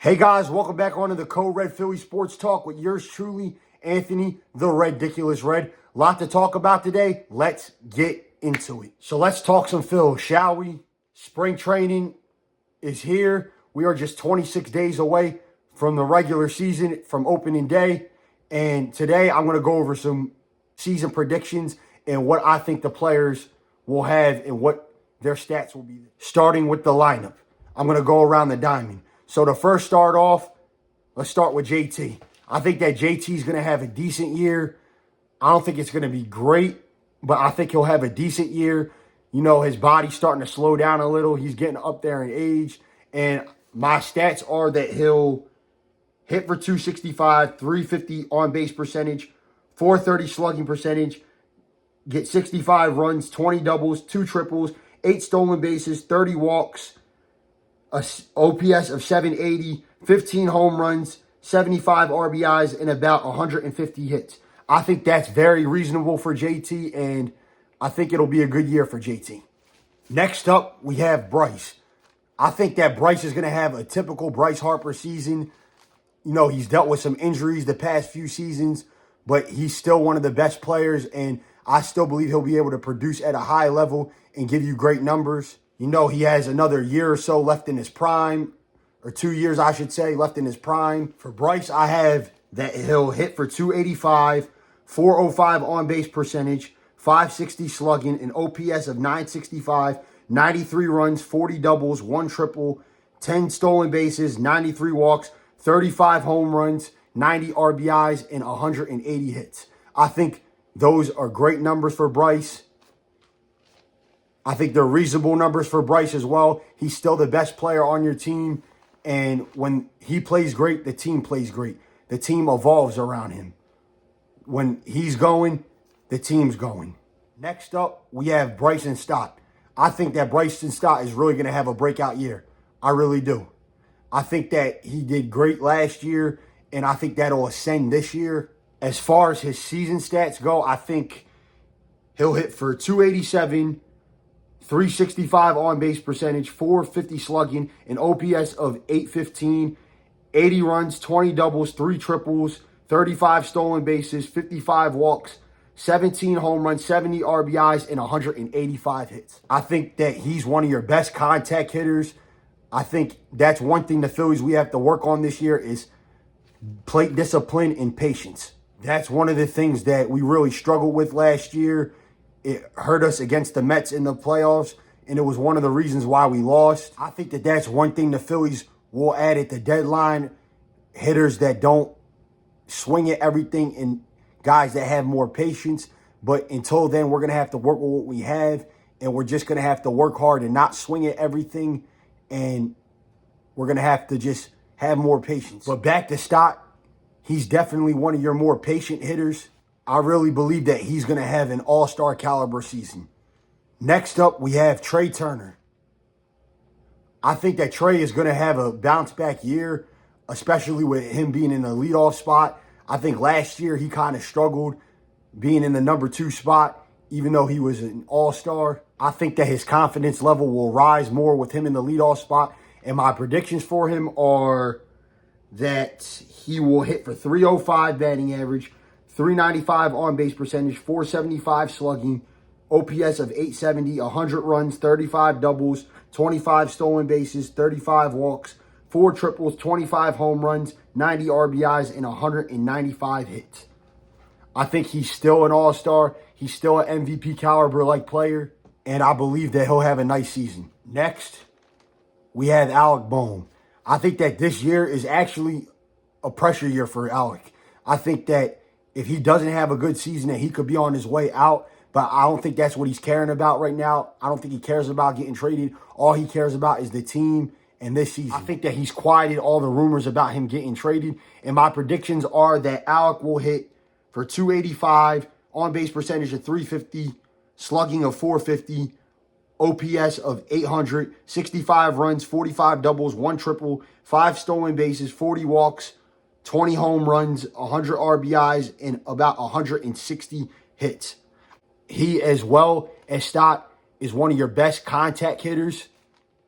Hey guys, welcome back onto the Code Red Philly Sports Talk with yours truly, Anthony, the Ridiculous Red. Lot to talk about today. Let's get into it. So let's talk some Phil, shall we? Spring training is here. We are just 26 days away from the regular season, from opening day. And today I'm going to go over some season predictions and what I think the players will have and what their stats will be. Starting with the lineup, I'm going to go around the diamond. So to first start off, let's start with JT. I think that JT is going to have a decent year. I don't think it's going to be great, but I think he'll have a decent year. You know, his body's starting to slow down a little. He's getting up there in age. And my stats are that he'll hit for 265, 350 on-base percentage, 430 slugging percentage, get 65 runs, 20 doubles, 2 triples, 8 stolen bases, 30 walks, a OPS of 780, 15 home runs, 75 RBIs, and about 150 hits. I think that's very reasonable for JT, and I think it'll be a good year for JT. Next up, we have Bryce. I think that Bryce is going to have a typical Bryce Harper season. You know, he's dealt with some injuries the past few seasons, but he's still one of the best players, and I still believe he'll be able to produce at a high level and give you great numbers. You know, he has another year or so left in his prime, or 2 years, I should say, left in his prime. For Bryce, I have that he'll hit for 285, 405 on-base percentage, 560 slugging, an OPS of 965, 93 runs, 40 doubles, 1 triple, 10 stolen bases, 93 walks, 35 home runs, 90 RBIs, and 180 hits. I think those are great numbers for Bryce. I think they're reasonable numbers for Bryce as well. He's still the best player on your team. And when he plays great, the team plays great. The team evolves around him. When he's going, the team's going. Next up, we have Bryson Stott. I think that Bryson Stott is really going to have a breakout year. I really do. I think that he did great last year, and I think that'll ascend this year. As far as his season stats go, I think he'll hit for 287, 365 on-base percentage, 450 slugging, an OPS of 815, 80 runs, 20 doubles, 3 triples, 35 stolen bases, 55 walks, 17 home runs, 70 RBIs, and 185 hits. I think that he's one of your best contact hitters. I think that's one thing the Phillies we have to work on this year is plate discipline and patience. That's one of the things that we really struggled with last year. It hurt us against the Mets in the playoffs, and it was one of the reasons why we lost. I think that that's one thing the Phillies will add at the deadline. Hitters that don't swing at everything and guys that have more patience. But until then, we're going to have to work with what we have, and we're just going to have to work hard and not swing at everything, and we're going to have to just have more patience. But back to Stott, he's definitely one of your more patient hitters. I really believe that he's going to have an all-star caliber season. Next up, we have Trey Turner. I think that Trey is going to have a bounce-back year, especially with him being in the leadoff spot. I think last year he kind of struggled being in the number 2 spot, even though he was an all-star. I think that his confidence level will rise more with him in the leadoff spot, and my predictions for him are that he will hit for 305 batting average, 395 on-base percentage, 475 slugging, OPS of 870, 100 runs, 35 doubles, 25 stolen bases, 35 walks, 4 triples, 25 home runs, 90 RBIs, and 195 hits. I think he's still an all-star. He's still an MVP caliber-like player, and I believe that he'll have a nice season. Next, we have Alec Bohm. I think that this year is actually a pressure year for Alec. I think that if he doesn't have a good season, that he could be on his way out. But I don't think that's what he's caring about right now. I don't think he cares about getting traded. All he cares about is the team and this season. I think that he's quieted all the rumors about him getting traded. And my predictions are that Alec will hit for 285, on-base percentage of 350, slugging of 450, OPS of 800, 65 runs, 45 doubles, 1 triple, 5 stolen bases, 40 walks, 20 home runs, 100 RBIs, and about 160 hits. He, as well as Stott, is one of your best contact hitters.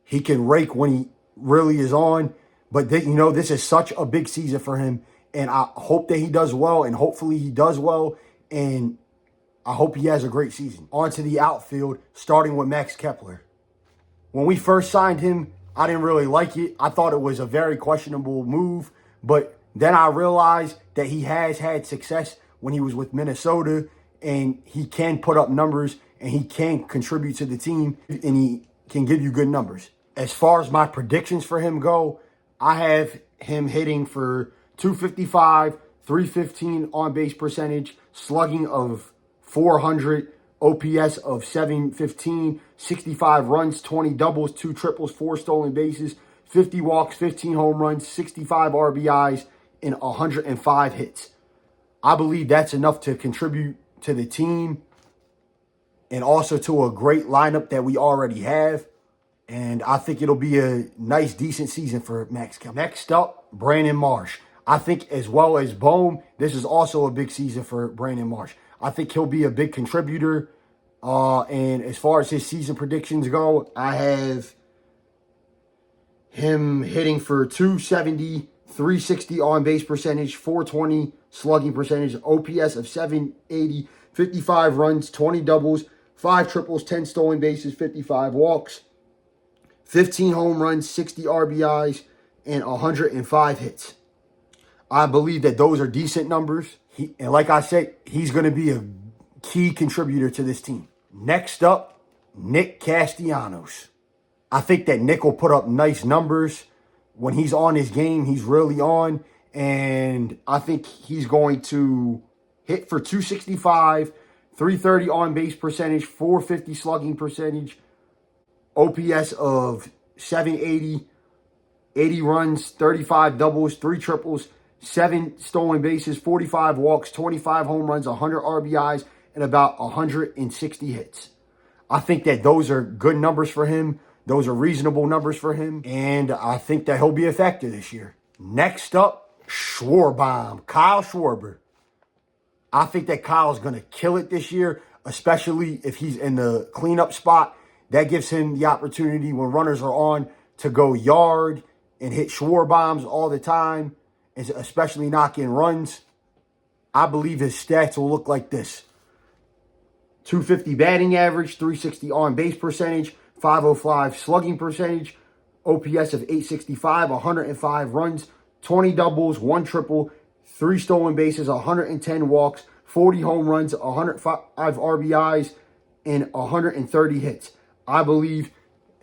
He can rake when he really is on, But this is such a big season for him, and I hope that he does well, and hopefully he does well, and I hope he has a great season. On to the outfield, starting with Max Kepler. When we first signed him, I didn't really like it. I thought it was a very questionable move, but then I realized that he has had success when he was with Minnesota, and he can put up numbers, and he can contribute to the team, and he can give you good numbers. As far as my predictions for him go, I have him hitting for 255, 315 on base percentage, slugging of 400, OPS of 715, 65 runs, 20 doubles, 2 triples, 4 stolen bases, 50 walks, 15 home runs, 65 RBIs, and 105 hits. I believe that's enough to contribute to the team and also to a great lineup that we already have. And I think it'll be a nice, decent season for Max Kepler. Next up, Brandon Marsh. I think as well as Bohm, this is also a big season for Brandon Marsh. I think he'll be a big contributor. And as far as his season predictions go, I have him hitting for 270, 360 on base percentage, 420 slugging percentage, OPS of 780, 55 runs, 20 doubles, 5 triples, 10 stolen bases, 55 walks, 15 home runs, 60 RBIs, and 105 hits. I believe that those are decent numbers. And like I said, he's going to be a key contributor to this team. Next up, Nick Castellanos. I think that Nick will put up nice numbers. When he's on his game, he's really on. And I think he's going to hit for 265, 330 on base percentage, 450 slugging percentage, OPS of 780, 80 runs, 35 doubles, 3 triples, 7 stolen bases, 45 walks, 25 home runs, 100 RBIs, and about 160 hits. I think that those are good numbers for him. Those are reasonable numbers for him. And I think that he'll be a factor this year. Next up, Schwarber, Kyle Schwarber. I think that Kyle's going to kill it this year, especially if he's in the cleanup spot. That gives him the opportunity when runners are on to go yard and hit Schwarber all the time, especially knock in runs. I believe his stats will look like this. 250 batting average, 360 on base percentage, 505 slugging percentage, OPS of 865, 105 runs, 20 doubles, 1 triple, 3 stolen bases, 110 walks, 40 home runs, 105 RBIs, and 130 hits. I believe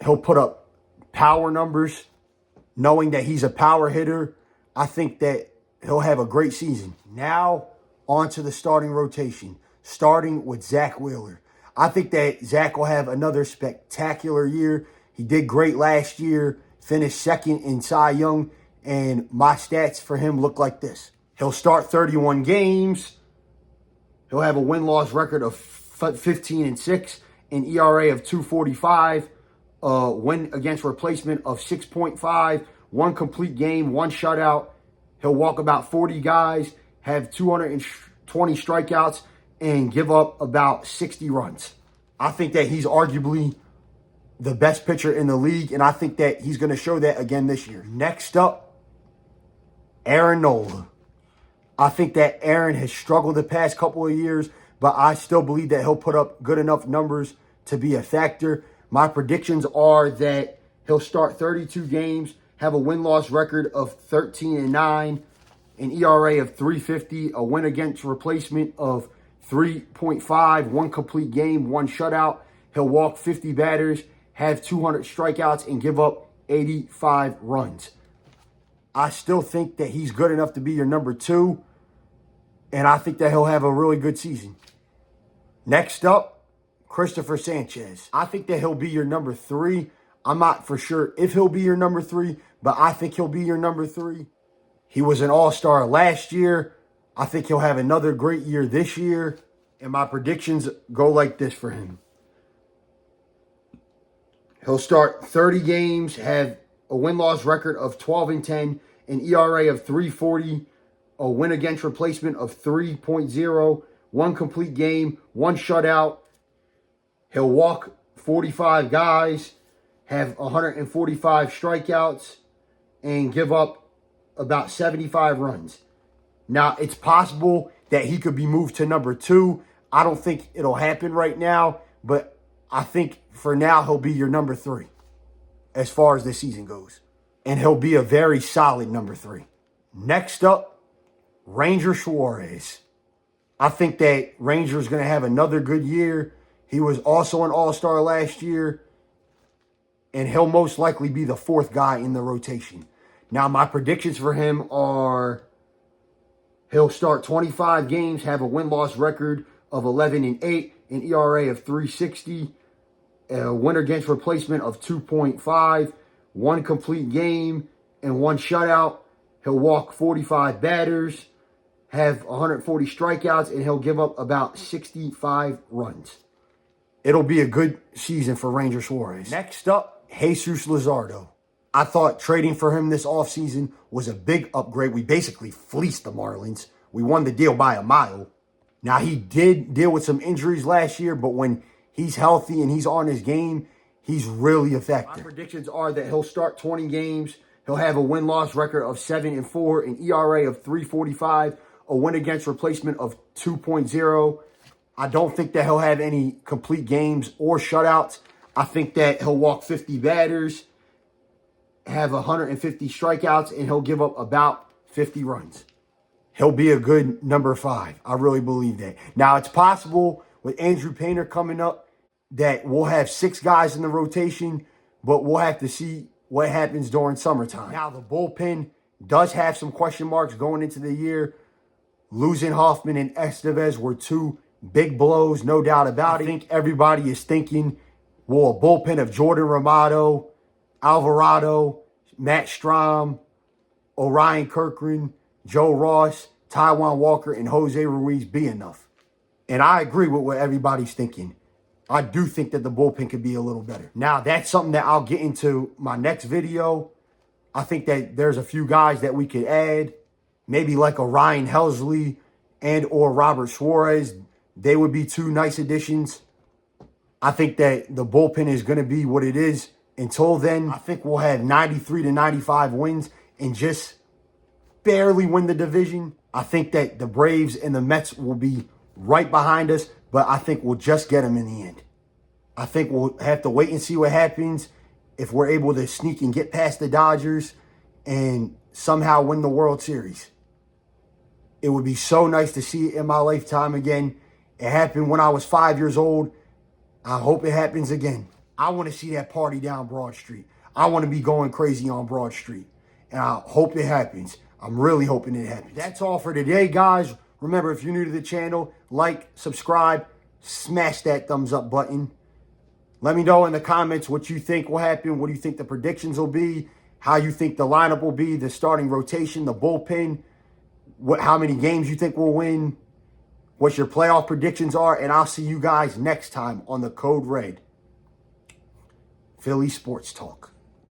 he'll put up power numbers, knowing that he's a power hitter. I think that he'll have a great season. Now, on to the starting rotation, starting with Zach Wheeler. I think that Zach will have another spectacular year. He did great last year, finished second in Cy Young, and my stats for him look like this. He'll start 31 games. He'll have a win-loss record of 15-6, an ERA of 2.45, win against replacement of 6.5, 1 complete game, 1 shutout. He'll walk about 40 guys, have 220 strikeouts, and give up about 60 runs. I think that he's arguably the best pitcher in the league, and I think that he's going to show that again this year. Next up, Aaron Nola. I think that Aaron has struggled the past couple of years, but I still believe that he'll put up good enough numbers to be a factor. My predictions are that he'll start 32 games, have a win-loss record of 13-9, an ERA of 3.50, a win against replacement of 3.5, 1 complete game, 1 shutout. He'll walk 50 batters, have 200 strikeouts, and give up 85 runs. I still think that he's good enough to be your number 2, and I think that he'll have a really good season. Next up, Christopher Sanchez. I think that he'll be your number 3. I'm not for sure if he'll be your number 3, but I think he'll be your number 3. He was an all-star last year. I think he'll have another great year this year. And my predictions go like this for him. He'll start 30 games, have a win-loss record of 12-10, an ERA of 3.40, a win against replacement of 3.0, 1 complete game, 1 shutout. He'll walk 45 guys, have 145 strikeouts, and give up about 75 runs. Now, it's possible that he could be moved to number 2. I don't think it'll happen right now, but I think for now he'll be your number 3 as far as the season goes. And he'll be a very solid number 3. Next up, Ranger Suarez. I think that Ranger's going to have another good year. He was also an all-star last year, and he'll most likely be the 4th guy in the rotation. Now, my predictions for him are he'll start 25 games, have a win-loss record of 11-8, an ERA of 3.60, a win against replacement of 2.5, 1 complete game, and 1 shutout. He'll walk 45 batters, have 140 strikeouts, and he'll give up about 65 runs. It'll be a good season for Ranger Suarez. Next up, Jesus Luzardo. I thought trading for him this offseason was a big upgrade. We basically fleeced the Marlins. We won the deal by a mile. Now, he did deal with some injuries last year, but when he's healthy and he's on his game, he's really effective. My predictions are that he'll start 20 games. He'll have a win-loss record of 7-4, an ERA of 3.45, a win against replacement of 2.0. I don't think that he'll have any complete games or shutouts. I think that he'll walk 50 batters, have 150 strikeouts, and he'll give up about 50 runs. He'll be a good number 5. I really believe that. Now, it's possible with Andrew Painter coming up that we'll have 6 guys in the rotation, but we'll have to see what happens during summertime. Now, the bullpen does have some question marks going into the year. Losing Hoffman and Estevez were 2 big blows, no doubt about it. I think everybody is thinking, well, a bullpen of Jordan Romano, Alvarado, Matt Strahm, Orion Kirkland, Joe Ross, Taijuan Walker, and Jose Ruiz be enough. And I agree with what everybody's thinking. I do think that the bullpen could be a little better. Now, that's something that I'll get into my next video. I think that there's a few guys that we could add. Maybe like a Ryan Helsley and or Robert Suarez. They would be 2 nice additions. I think that the bullpen is going to be what it is. Until then, I think we'll have 93 to 95 wins and just barely win the division. I think that the Braves and the Mets will be right behind us, but I think we'll just get them in the end. I think we'll have to wait and see what happens if we're able to sneak and get past the Dodgers and somehow win the World Series. It would be so nice to see it in my lifetime again. It happened when I was 5 years old. I hope it happens again. I want to see that party down Broad Street. I want to be going crazy on Broad Street. And I hope it happens. I'm really hoping it happens. That's all for today, guys. Remember, if you're new to the channel, like, subscribe, smash that thumbs up button. Let me know in the comments what you think will happen. What do you think the predictions will be? How you think the lineup will be, the starting rotation, the bullpen, how many games you think we'll win, what your playoff predictions are, and I'll see you guys next time on the Code Red Philly Sports Talk.